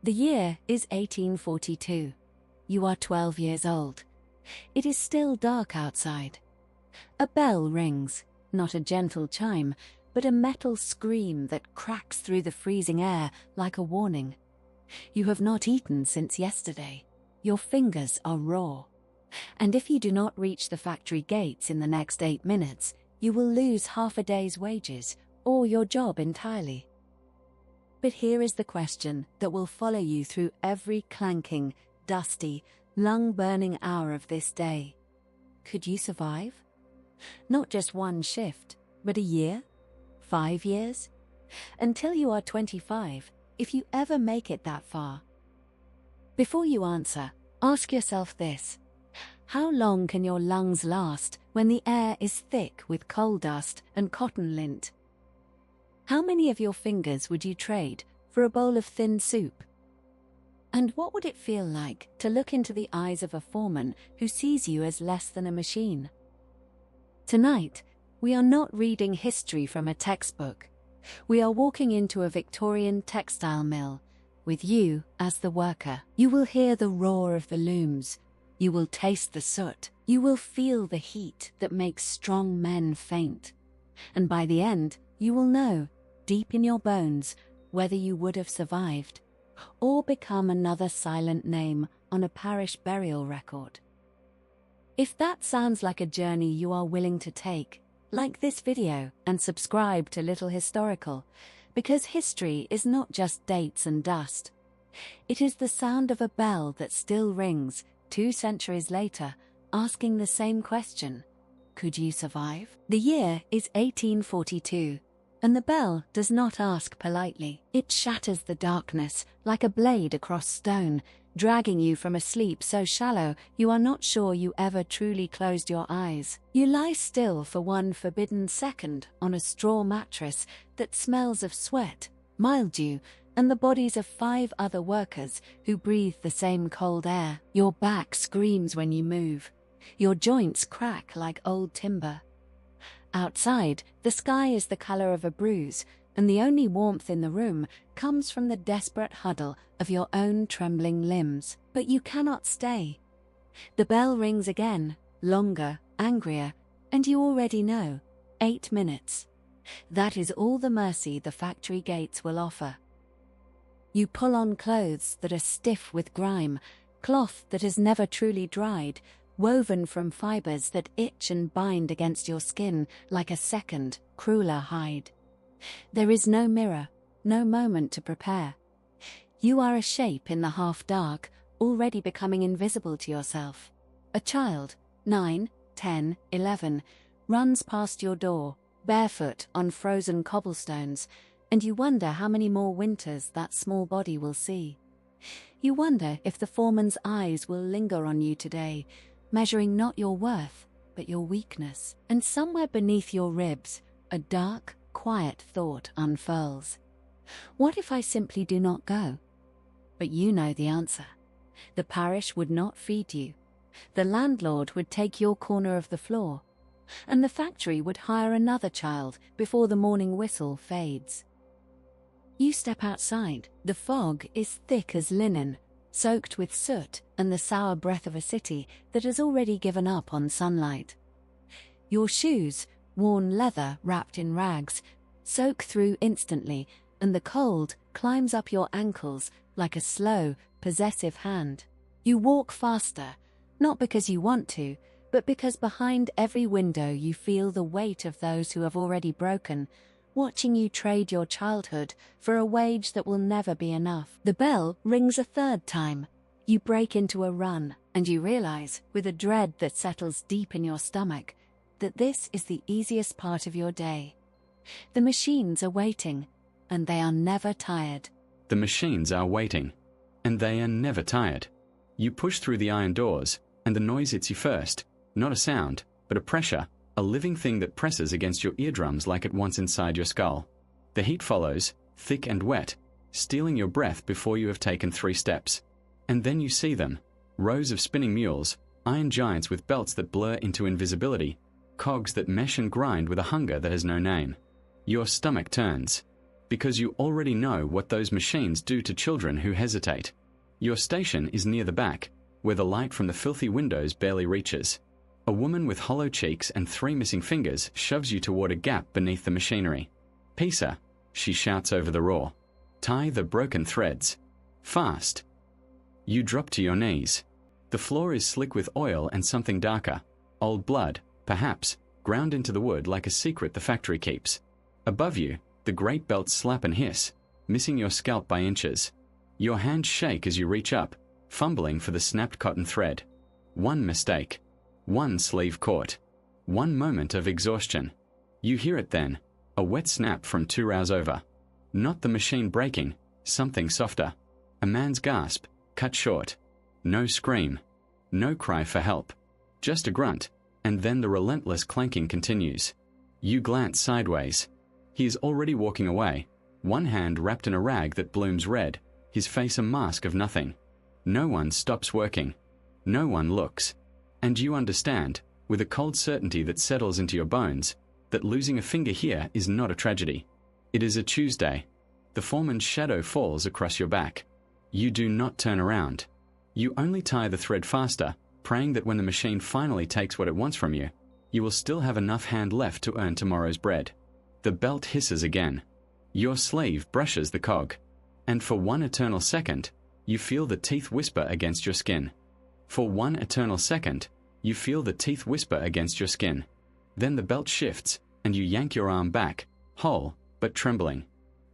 The year is 1842. You are 12 years old. It is still dark outside. A bell rings, not a gentle chime, but a metal scream that cracks through the freezing air like a warning. You have not eaten since yesterday. Your fingers are raw. And if you do not reach the factory gates in the next 8 minutes, you will lose half a day's wages or your job entirely. But here is the question that will follow you through every clanking, dusty, lung-burning hour of this day. Could you survive? Not just one shift, but a year? 5 years? Until you are 25, if you ever make it that far. Before you answer, ask yourself this. How long can your lungs last when the air is thick with coal dust and cotton lint? How many of your fingers would you trade for a bowl of thin soup? And what would it feel like to look into the eyes of a foreman who sees you as less than a machine? Tonight, we are not reading history from a textbook. We are walking into a Victorian textile mill, with you as the worker. You will hear the roar of the looms. You will taste the soot. You will feel the heat that makes strong men faint. And by the end, you will know, deep in your bones, whether you would have survived, or become another silent name on a parish burial record. If that sounds like a journey you are willing to take, like this video and subscribe to Little Historical, because history is not just dates and dust. It is the sound of a bell that still rings 2 centuries later, asking the same question. Could you survive? The year is 1842, and the bell does not ask politely. It shatters the darkness like a blade across stone, dragging you from a sleep so shallow you are not sure you ever truly closed your eyes. You lie still for one forbidden second on a straw mattress that smells of sweat, mildew, and the bodies of 5 other workers who breathe the same cold air. Your back screams when you move. Your joints crack like old timber. Outside, the sky is the color of a bruise, and the only warmth in the room comes from the desperate huddle of your own trembling limbs. But you cannot stay. The bell rings again, longer, angrier, and you already know, 8 minutes. That is all the mercy the factory gates will offer. You pull on clothes that are stiff with grime, cloth that has never truly dried, woven from fibers that itch and bind against your skin like a second, crueler hide. There is no mirror, no moment to prepare. You are a shape in the half-dark, already becoming invisible to yourself. A child, 9, 10, 11, runs past your door, barefoot on frozen cobblestones, and you wonder how many more winters that small body will see. You wonder if the foreman's eyes will linger on you today, measuring not your worth, but your weakness. And somewhere beneath your ribs, a dark, quiet thought unfurls. What if I simply do not go? But you know the answer. The parish would not feed you. The landlord would take your corner of the floor. And the factory would hire another child before the morning whistle fades. You step outside. The fog is thick as linen, soaked with soot and the sour breath of a city that has already given up on sunlight. Your shoes, worn leather wrapped in rags, soak through instantly, and the cold climbs up your ankles like a slow, possessive hand. You walk faster, not because you want to, but because behind every window you feel the weight of those who have already broken, watching you trade your childhood for a wage that will never be enough. The bell rings a 3rd time. You break into a run, and you realize, with a dread that settles deep in your stomach, that this is the easiest part of your day. The machines are waiting, and they are never tired. The machines are waiting, and they are never tired. You push through the iron doors, and the noise hits you first. Not a sound, but a pressure. A living thing that presses against your eardrums like it wants inside your skull. The heat follows, thick and wet, stealing your breath before you have taken 3 steps. And then you see them, rows of spinning mules, iron giants with belts that blur into invisibility, cogs that mesh and grind with a hunger that has no name. Your stomach turns. because you already know what those machines do to children who hesitate. Your station is near the back, where the light from the filthy windows barely reaches. A woman with hollow cheeks and 3 missing fingers shoves you toward a gap beneath the machinery. "Pisa," she shouts over the roar. "Tie the broken threads. Fast." You drop to your knees. The floor is slick with oil and something darker. Old blood, perhaps, ground into the wood like a secret the factory keeps. Above you, the great belts slap and hiss, missing your scalp by inches. Your hands shake as you reach up, fumbling for the snapped cotton thread. One mistake. One sleeve caught. One moment of exhaustion. You hear it then, a wet snap from 2 rows over. Not the machine breaking, something softer. A man's gasp, cut short. No scream. No cry for help. Just a grunt, and then the relentless clanking continues. You glance sideways. He is already walking away, one hand wrapped in a rag that blooms red, his face a mask of nothing. No one stops working. No one looks. And you understand, with a cold certainty that settles into your bones, that losing a finger here is not a tragedy. It is a Tuesday. The foreman's shadow falls across your back. You do not turn around. You only tie the thread faster, praying that when the machine finally takes what it wants from you, you will still have enough hand left to earn tomorrow's bread. The belt hisses again. Your sleeve brushes the cog. And for one eternal second, you feel the teeth whisper against your skin. For one eternal second, you feel the teeth whisper against your skin. Then the belt shifts, and you yank your arm back, whole, but trembling.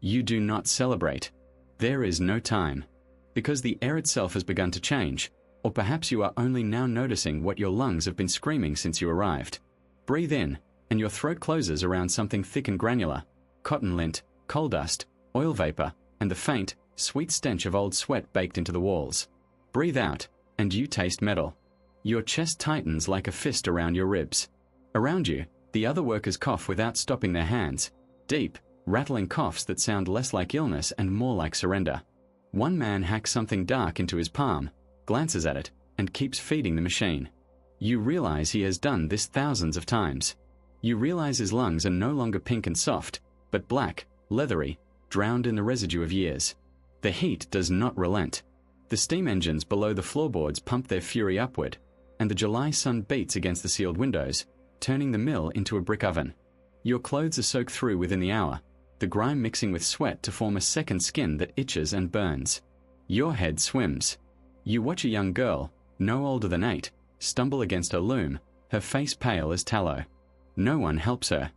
You do not celebrate. There is no time. Because the air itself has begun to change, or perhaps you are only now noticing what your lungs have been screaming since you arrived. Breathe in, and your throat closes around something thick and granular, cotton lint, coal dust, oil vapor, and the faint, sweet stench of old sweat baked into the walls. Breathe out, and you taste metal. Your chest tightens like a fist around your ribs. Around you, the other workers cough without stopping their hands, deep, rattling coughs that sound less like illness and more like surrender. One man hacks something dark into his palm, glances at it, and keeps feeding the machine. You realize he has done this thousands of times. You realize his lungs are no longer pink and soft, but black, leathery, drowned in the residue of years. The heat does not relent. The steam engines below the floorboards pump their fury upward, and the July sun beats against the sealed windows, turning the mill into a brick oven. Your clothes are soaked through within the hour, the grime mixing with sweat to form a second skin that itches and burns. Your head swims. You watch a young girl, no older than 8, stumble against her loom, her face pale as tallow. No one helps her.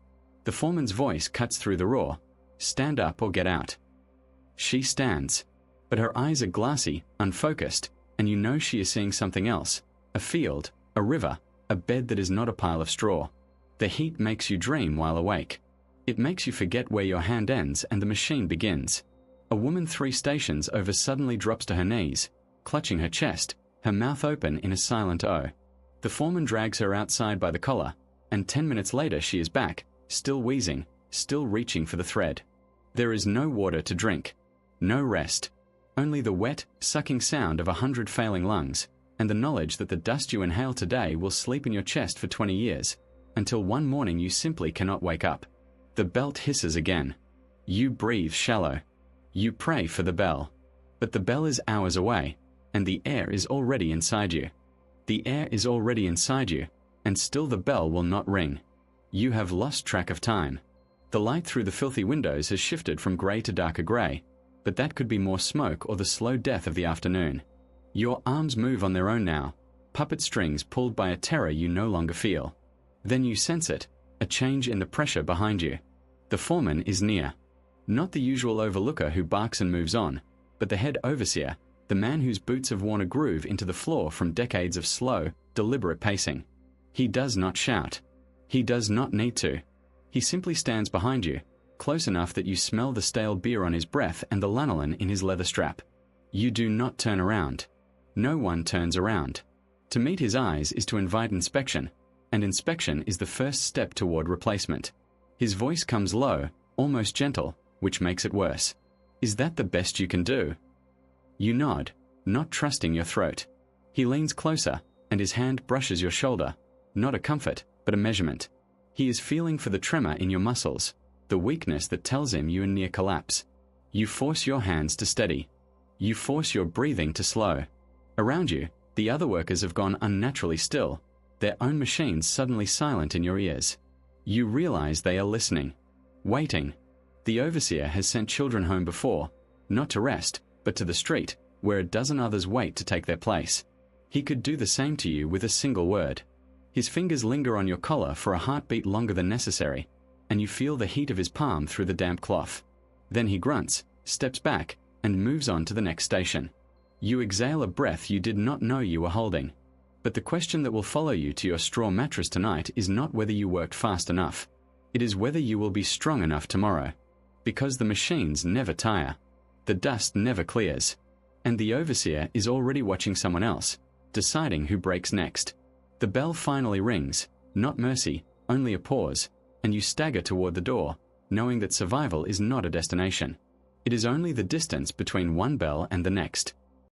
The foreman's voice cuts through the roar. Stand up or get out. She stands, but her eyes are glassy, unfocused, and you know she is seeing something else. A field, a river, a bed that is not a pile of straw. The heat makes you dream while awake. It makes you forget where your hand ends and the machine begins. A woman 3 stations over suddenly drops to her knees, clutching her chest, her mouth open in a silent O. The foreman drags her outside by the collar, and 10 minutes later she is back, still wheezing, still reaching for the thread. There is no water to drink, no rest, only the wet, sucking sound of 100 failing lungs, and the knowledge that the dust you inhale today will sleep in your chest for 20 years, until one morning you simply cannot wake up. The belt hisses again. You breathe shallow. You pray for the bell. But the bell is hours away, and the air is already inside you. The air is already inside you, and still the bell will not ring. You have lost track of time. The light through the filthy windows has shifted from grey to darker grey, but that could be more smoke or the slow death of the afternoon. Your arms move on their own now, puppet strings pulled by a terror you no longer feel. Then you sense it, a change in the pressure behind you. The foreman is near. Not the usual overlooker who barks and moves on, but the head overseer, the man whose boots have worn a groove into the floor from decades of slow, deliberate pacing. He does not shout. He does not need to. He simply stands behind you, close enough that you smell the stale beer on his breath and the lanolin in his leather strap. You do not turn around. No one turns around. To meet his eyes is to invite inspection, and inspection is the first step toward replacement. His voice comes low, almost gentle, which makes it worse. Is that the best you can do? You nod, not trusting your throat. He leans closer, and his hand brushes your shoulder, not a comfort, but a measurement. He is feeling for the tremor in your muscles. the weakness that tells him you are near collapse. You force your hands to steady. You force your breathing to slow. Around you, the other workers have gone unnaturally still, their own machines suddenly silent in your ears. You realize they are listening, waiting. The overseer has sent children home before, not to rest, but to the street, where a dozen others wait to take their place. He could do the same to you with a single word. His fingers linger on your collar for a heartbeat longer than necessary, and you feel the heat of his palm through the damp cloth. Then he grunts, steps back, and moves on to the next station. You exhale a breath you did not know you were holding. But the question that will follow you to your straw mattress tonight is not whether you worked fast enough. It is whether you will be strong enough tomorrow. Because the machines never tire. The dust never clears. And the overseer is already watching someone else, deciding who breaks next. The bell finally rings, not mercy, only a pause, and you stagger toward the door, knowing that survival is not a destination. It is only the distance between one bell and the next.